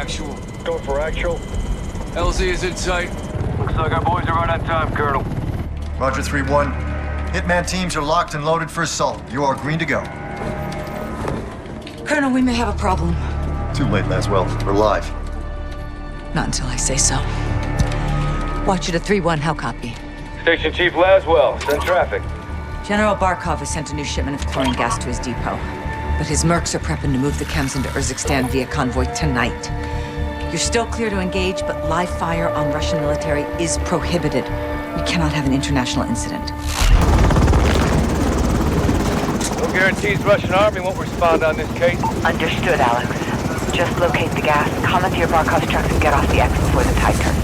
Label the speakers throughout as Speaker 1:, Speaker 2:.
Speaker 1: actual.
Speaker 2: Going for actual.
Speaker 1: LZ is in sight.
Speaker 2: Looks like our boys are right on time, Colonel.
Speaker 3: Roger 3-1. Hitman teams are locked and loaded for assault. You are green to go.
Speaker 4: Colonel, we may have a problem.
Speaker 3: Too late, Laswell. We're live.
Speaker 4: Not until I say so. Watcher to 3-1, how copy?
Speaker 2: Station Chief Laswell, send traffic.
Speaker 4: General Barkov has sent a new shipment of chlorine gas to his depot. But his mercs are prepping to move the chems into Urzikstan via convoy tonight. You're still clear to engage, but live fire on Russian military is prohibited. We cannot have an international incident.
Speaker 2: No guarantees Russian army won't respond on this case.
Speaker 5: Understood, Alex. Just locate the gas, commandeer Barkov's trucks, and get off the X before the tide turns.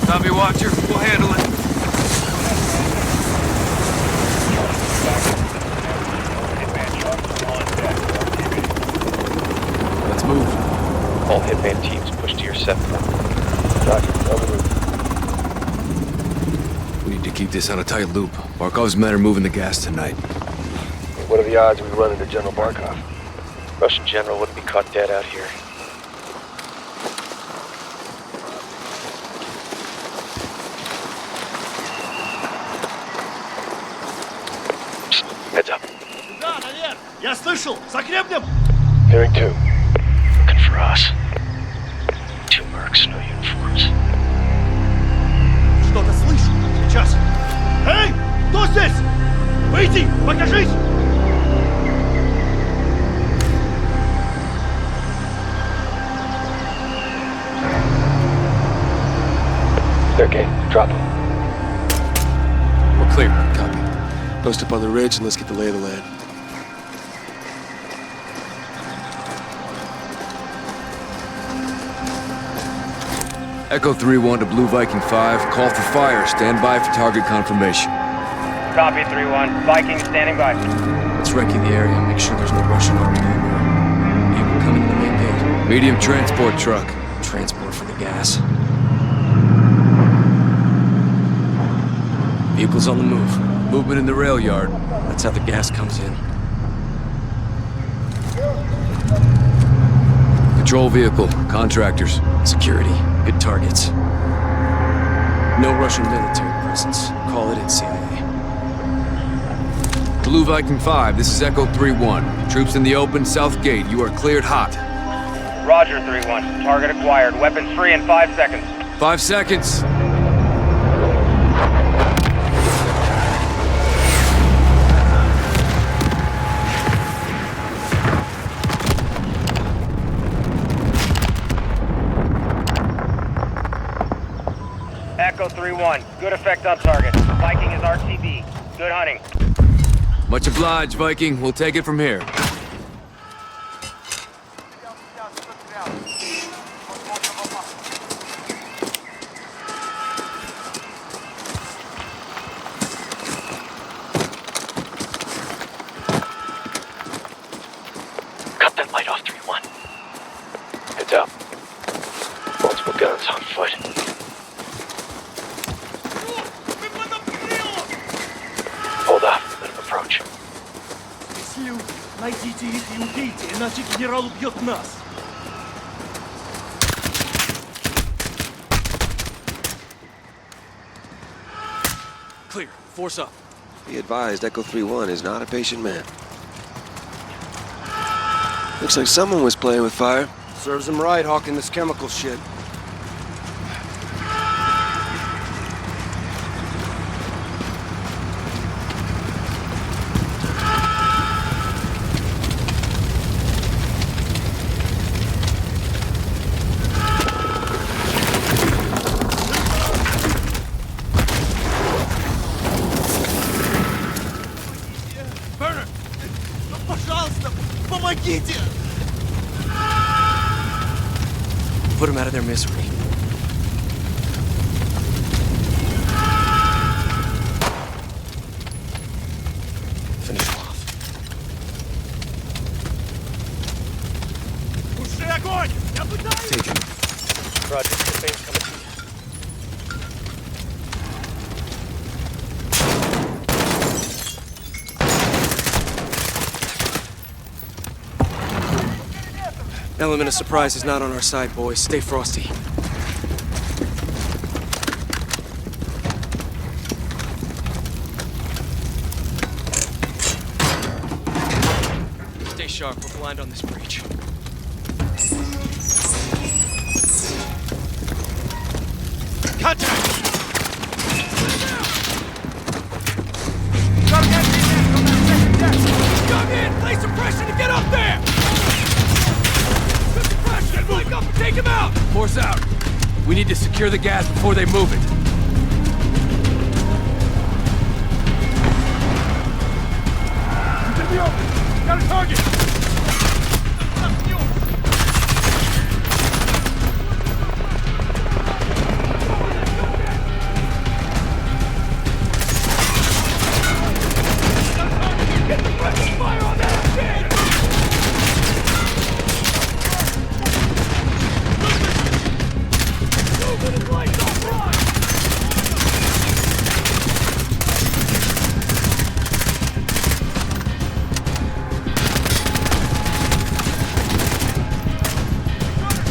Speaker 1: Copy, Watcher. We'll handle it. Let's move.
Speaker 6: All Hitman teams push to your set point.
Speaker 2: Roger, over the
Speaker 1: We need to keep this on a tight loop. Barkov's men are moving the gas tonight.
Speaker 2: What are the odds we run into General Barkov?
Speaker 6: Russian general wouldn't be caught dead out here. Psst, heads up.
Speaker 7: Да, наверх! Я слышал! За гребнем!
Speaker 2: Hearing two.
Speaker 6: Looking for us. Two mercs, no uniforms.
Speaker 7: Что-то слышу! Сейчас! Эй! Кто здесь? Выйди! Покажись!
Speaker 2: They're game. Drop them.
Speaker 1: We're clear. Copy. Post up on the ridge and let's get the lay of the land. Echo 3-1 to Blue Viking 5. Call for fire. Stand by for target confirmation.
Speaker 8: Copy 3-1. Viking standing by.
Speaker 1: Let's recce the area and make sure there's no Russian army anywhere. Vehicle coming to the main gate. Medium transport truck. Transport for the gas. Vehicles on the move. Movement in the rail yard. That's how the gas comes in. Patrol vehicle. Contractors. Security. Hit targets. No Russian military presence. Call it in, CIA. Blue Viking 5, this is Echo 3-1. Troops in the open, south gate. You are cleared hot.
Speaker 8: Roger 3-1. Target acquired. Weapons free in 5 seconds.
Speaker 1: 5 seconds.
Speaker 8: Echo 3-1. Good effect on target. Viking is RCB. Good hunting.
Speaker 1: Much obliged, Viking. We'll take it from here.
Speaker 6: Cut that light off, 3-1. Heads up. Multiple guns on foot. Hold off. Let him approach.
Speaker 7: Найдите их и убейте, иначе генерал убьет нас!
Speaker 1: Clear. Force up.
Speaker 9: Be advised, Echo 3-1 is not a patient man. Looks like someone was playing with fire.
Speaker 7: Serves him right, hawking this chemical shit. Пожалуйста, помогите!
Speaker 1: Put them out of their misery. Finish them off.
Speaker 7: Туши огонь! Я пытаюсь!
Speaker 1: Take him.
Speaker 6: Roger, the thing's coming to you.
Speaker 1: Element of surprise is not on our side, boys. Stay frosty. Stay sharp. We're blind on this breach.
Speaker 7: Contact!
Speaker 2: Come in! Lay some pressure to get up there! Put the pressure! Flank up and take him out! Force out. We need to secure the gas before they move it.
Speaker 7: Get me open! Got a target!
Speaker 2: Get the pressure fire on that shit! Moving his lights on front!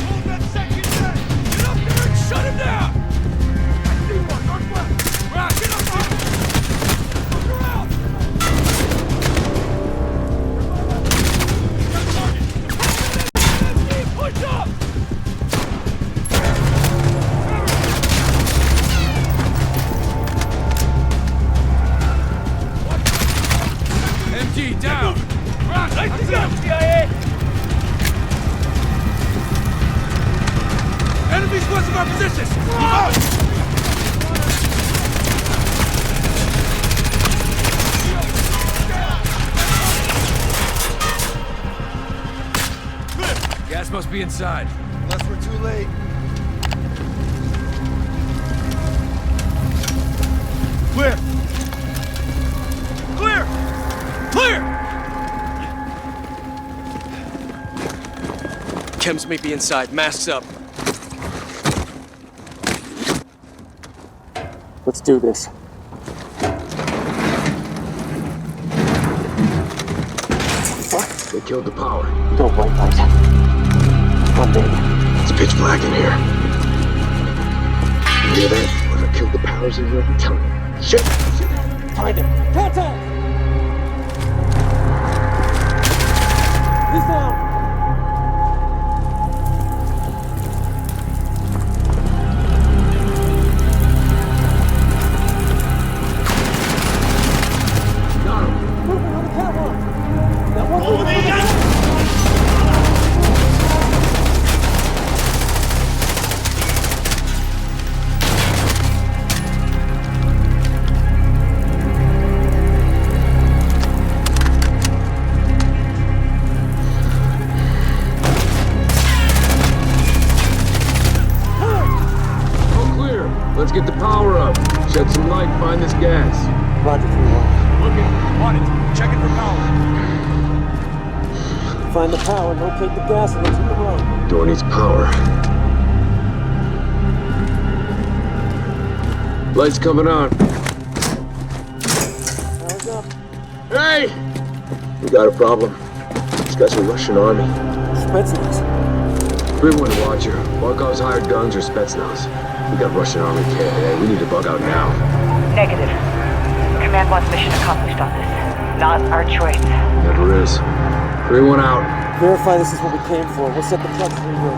Speaker 7: Hold that second gun!
Speaker 2: Get up there and shut him down!
Speaker 7: I see one, northwest!
Speaker 2: Right, get up there! Look around! Push up! MG, down! Right, nice to go, CIA! Enemies west of our positions! Move out! Gas must be inside.
Speaker 3: Unless we're too late.
Speaker 7: Clear! Clear!
Speaker 2: Clear!
Speaker 1: Chems may be inside. Masks up.
Speaker 10: Let's do this.
Speaker 6: They killed the power.
Speaker 10: Go white light. One day.
Speaker 6: It's pitch black in here. You hear that? Whoever killed the powers in here, I'm telling you. Shit!
Speaker 10: Find him. Contact! He's down.
Speaker 6: Got him.
Speaker 10: Moving on the catwalk. That one.
Speaker 7: Over the end!
Speaker 6: All clear. Let's get the power up. Shed some light, find this gas.
Speaker 10: Roger, 3-1.
Speaker 7: Looking. On it. Checking for power.
Speaker 10: Find the power, locate the gas, and let's hit the road.
Speaker 6: Door needs power. Lights coming on.
Speaker 10: Power's up.
Speaker 6: Hey! We got a problem. These guys are Russian army.
Speaker 10: Spetsnaz.
Speaker 6: 3-1 Watcher. Barkov's hired guns or Spetsnaz. We got Russian army KIA. We need to bug out now.
Speaker 5: Negative. Command wants mission accomplished on this. Not our choice.
Speaker 6: Never is. 3-1 out.
Speaker 10: Verify this is what we came for. We'll set the trucks free room.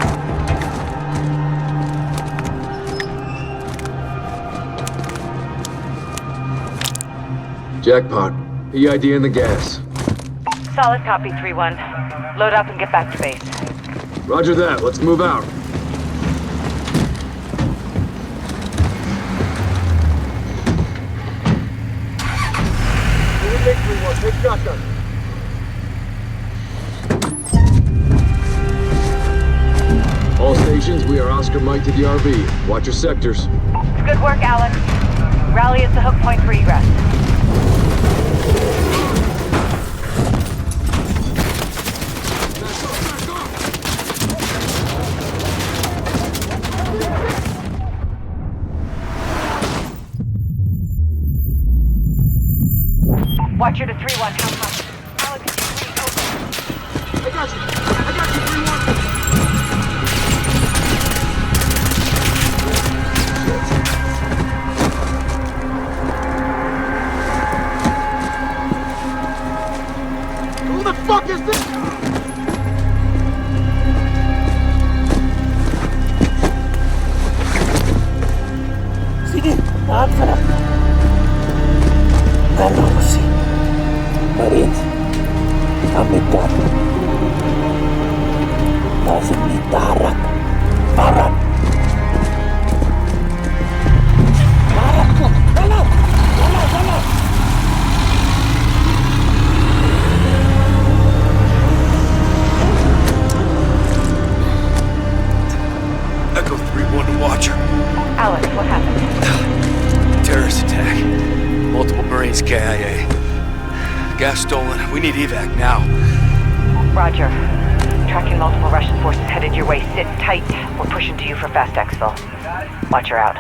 Speaker 6: Jackpot. EID in the gas.
Speaker 5: Solid copy, 3-1. Load up and get back to base.
Speaker 6: Roger that. Let's move out. Take shotgun. All stations, we are Oscar Mike to the RV. Watch your sectors.
Speaker 5: Good work, Alex. Rally is the hook point for egress. Watcher to 3-1, how come? Alex, 3 open.
Speaker 6: I got you, 3-1.
Speaker 7: fuck is this?
Speaker 10: Sige, lahat ka na. Ano kasi? Marines, kami ka. Nasa nitarak. Parat! Parat ko! Dala! Dala! Dala!
Speaker 2: Echo 3-1 to Watcher.
Speaker 5: Alex, what happened?
Speaker 2: Terrorist attack. Multiple Marines KIA. Gas stolen. We need evac now.
Speaker 5: Roger. Tracking multiple Russian forces headed your way. Sit tight. We're pushing to you for fast exfil. Watcher out.